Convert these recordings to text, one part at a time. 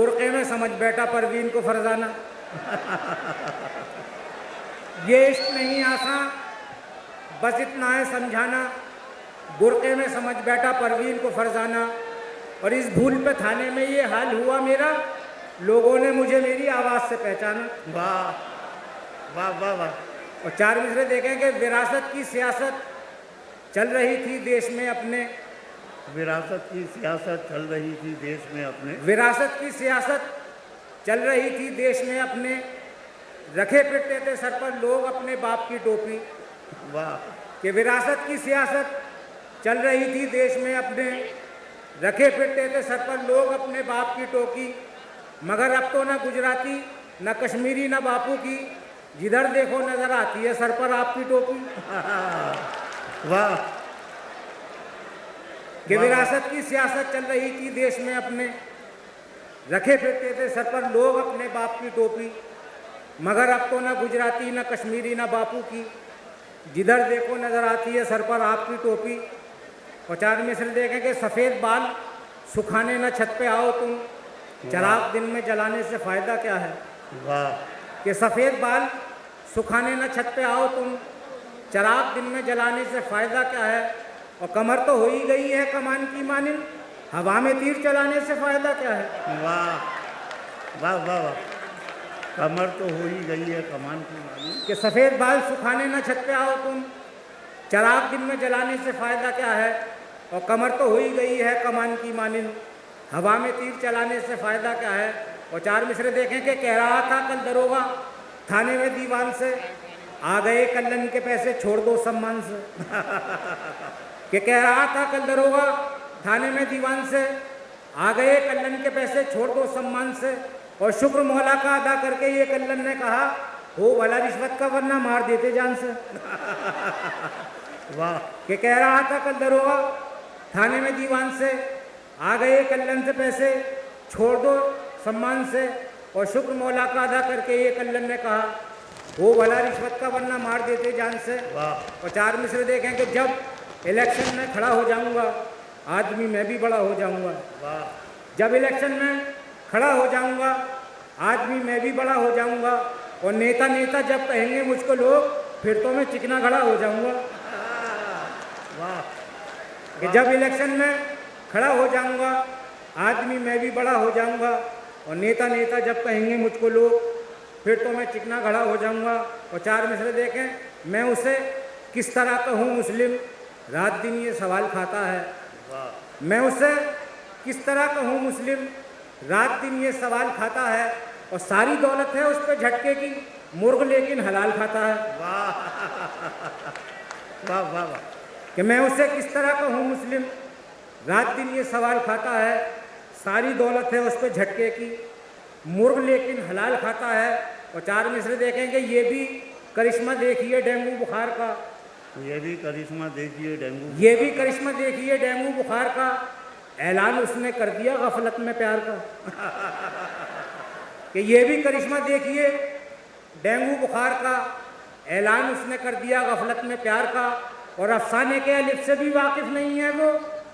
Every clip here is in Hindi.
बुर्के में समझ बैठा परवीन को फरजाना। ये इश्क नहीं आसान, बस इतना है समझाना, बुर्के में समझ बैठा परवीन को फरजाना। और इस भूल पे थाने में ये हाल हुआ मेरा, लोगों ने मुझे मेरी आवाज़ से पहचाना। वाह वाह वाह वाह। और 4 मिसरे देखेंगे। विरासत की सियासत चल रही थी देश में अपने, विरासत की सियासत चल रही थी देश में अपने, विरासत की सियासत चल रही थी देश में अपने, रखे फिरते थे सर पर लोग अपने बाप की टोपी। वाह। कि विरासत की सियासत चल रही थी देश में अपने, रखे फिरते थे सर पर लोग अपने बाप की टोपी। मगर अब तो न गुजराती न कश्मीरी न बापू की, जिधर देखो नजर आती है सर पर आपकी टोपी। वाह। कि विरासत की सियासत चल रही थी देश में अपने, रखे फिरते थे सर पर लोग अपने बाप की टोपी। मगर अब तो न गुजराती न कश्मीरी न बापू की, जिधर देखो नजर आती है सर पर आपकी टोपी। और 4 मिसरे देखें कि सफ़ेद बाल सुखाने न छत पे आओ तुम, चिराग दिन में जलाने से फ़ायदा क्या है। वाह। कि सफ़ेद बाल सुखाने न छत पे आओ तुम, चिराग दिन में जलाने से फ़ायदा क्या है। और कमर तो हो ही गई है कमान की मानिल, हवा में तीर चलाने से फ़ायदा क्या है। वाह वाह वाह वाह। कमर तो हो ही गई है कमान की मानिल। कि सफ़ेद बाल सुखाने न छत पे आओ तुम, चिराग दिन में जलाने से फ़ायदा क्या है। और कमर तो हो ही गई है कमान की मानिल, हवा में तीर चलाने से फ़ायदा क्या है। और 4 मिसरे देखें कि कह रहा था कल दरोगा थाने में दीवान से, आ गए कल्लन के पैसे छोड़ दो सम्मान से। कि कह रहा था कल दरोगा थाने में दीवान से, आ गए कल्लन के पैसे छोड़ दो सम्मान से। और शुक्र मौला का अदा करके ये कल्लन ने कहा, हो भला रिश्वत का वरना मार देते जान से। वाह। कि कह रहा था कल दरोगा थाने में दीवान से, आ गए कल्लन से पैसे छोड़ दो सम्मान से। और शुक्र मौला का अदा करके ये कल्लन ने कहा, हो भला रिश्वत का वरना मार देते जान से। वाह। और 4 मिसरे देखें कि जब इलेक्शन में खड़ा हो जाऊंगा, आदमी मैं भी बड़ा हो जाऊंगा। वाह। जब इलेक्शन में खड़ा हो जाऊंगा, आदमी मैं भी बड़ा हो जाऊंगा। और नेता नेता जब कहेंगे मुझको लोग, फिर तो मैं चिकना खड़ा हो जाऊंगा। वाह। कि जब इलेक्शन में खड़ा हो जाऊंगा, आदमी मैं भी बड़ा हो जाऊंगा। और नेता नेता जब कहेंगे मुझको लोग, फिर तो मैं चिकना खड़ा हो जाऊंगा। और 4 मिसरे देखें। मैं उसे किस तरह कहूँ मुस्लिम, रात दिन ये सवाल खाता है। वाह। मैं उसे किस तरह कहूँ मुस्लिम, रात दिन ये सवाल खाता है। और सारी दौलत है उस पर झटके की, मुर्ग लेकिन हलाल खाता है। वाह वाह वाह वाह। कि मैं उसे किस तरह कहूँ मुस्लिम, रात दिन ये सवाल खाता है। सारी दौलत है उस पर झटके की, मुर्ग लेकिन हलाल खाता है। और 4 मिसरे देखेंगे। ये भी करिश्मा देखिए डेंगू बुखार का, ये भी करिश्मा देखिए डेंगू, ये भी करिश्मा देखिए डेंगू बुखार का, ऐलान उसने कर दिया गफलत में प्यार का। कि ये भी करिश्मा देखिए डेंगू बुखार का, ऐलान उसने कर दिया गफलत में प्यार का। और अफसाने के अलिफ से भी वाकिफ नहीं है वो,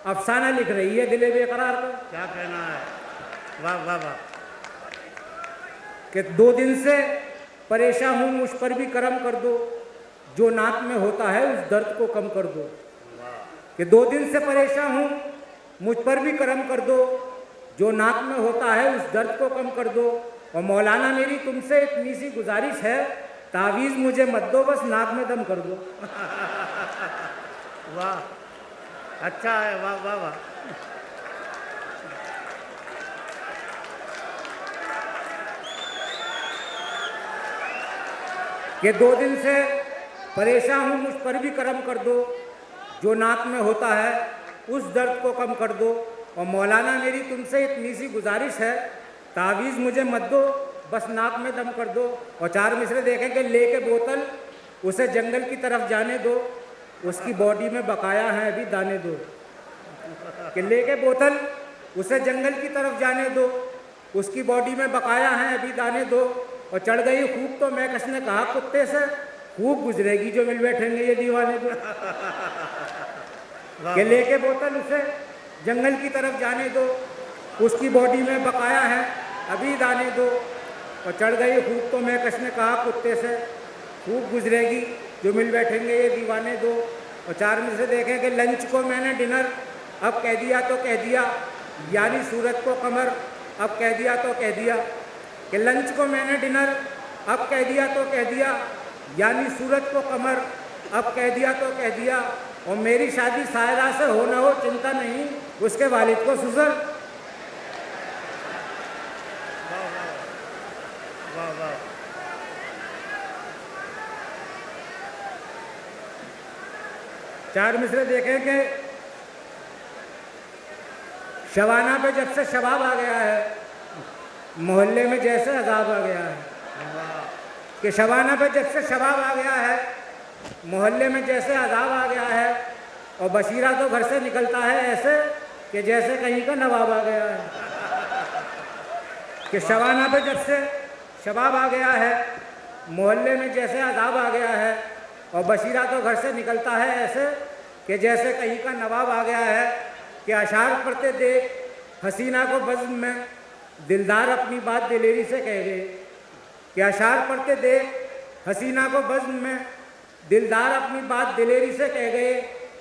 अफसाना लिख रही है दिले बेकरार का। क्या कहना है। वाह वाह वाह। कि 2 दिन से परेशान हूँ, मुझ पर भी करम कर दो, जो नाक में होता है उस दर्द को कम कर दो। कि 2 दिन से परेशान हूँ, मुझ पर भी करम कर दो, जो नाक में होता है उस दर्द को कम कर दो। और मौलाना मेरी तुमसे इतनी सी गुजारिश है, तावीज़ मुझे मत दो, बस नाक में दम कर दो। वाह। अच्छा है। वाह वाह वाह। कि 2 दिन से परेशान हूँ, मुझ पर भी करम कर दो, जो नाक में होता है उस दर्द को कम कर दो। और मौलाना मेरी तुमसे इतनी सी गुजारिश है, तावीज़ मुझे मत दो, बस नाक में दम कर दो। और 4 मिसरे देखें कि लेके बोतल उसे जंगल की तरफ जाने दो, उसकी बॉडी में बकाया है अभी दाने दो। कि लेके बोतल उसे जंगल की तरफ जाने दो, उसकी बॉडी में बकाया है अभी दाने दो। और चढ़ गई खूब तो मैं किसने कहा कुत्ते से, खूब गुजरेगी जो मिल बैठेंगे ये दीवाने दो। कि लेके बोतल उसे जंगल की तरफ जाने दो, उसकी बॉडी में बकाया है अभी दाने दो। और चढ़ गई खूब तो महकश ने कहा कुत्ते से, खूब गुजरेगी जो मिल बैठेंगे ये दीवाने दो। और 4 में से देखें कि लंच को मैंने डिनर अब कह दिया तो कह दिया, यानी सूरत को कमर अब कह दिया तो कह दिया। कि लंच को मैंने डिनर अब कह दिया तो कह दिया, यानी सूरत को कमर अब कह दिया तो कह दिया। और मेरी शादी सायरा से हो ना हो चिंता नहीं, उसके वालिद को सुसर। वाह वाह। चार मिसरे देखें कि शबाना पे जब से शबाब आ गया है, मोहल्ले में जैसे अजाब आ गया है। कि शबाना पे जब से शबाब आ गया है, मोहल्ले में जैसे अजाब आ गया है। और बशीरा तो घर से निकलता है ऐसे कि जैसे कहीं का नवाब आ गया है। कि शबाना पे जब से शबाब आ गया है, मोहल्ले में जैसे अजाब आ गया है। और बशीरा तो घर से निकलता है ऐसे कि जैसे कहीं का नवाब आ गया है। कि अशार पढ़ते देख हसीना को बज़्म में, दिलदार अपनी बात दिलेरी से कह गए। कि अशार पढ़ते देख हसीना को बज़्म में, दिलदार अपनी बात दिलेरी से कह गए।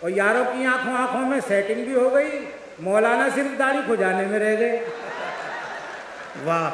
और यारों की आंखों आंखों में सेटिंग भी हो गई, मौलाना सिर्फ दाढ़ी खुजाने में रह गए। वाह।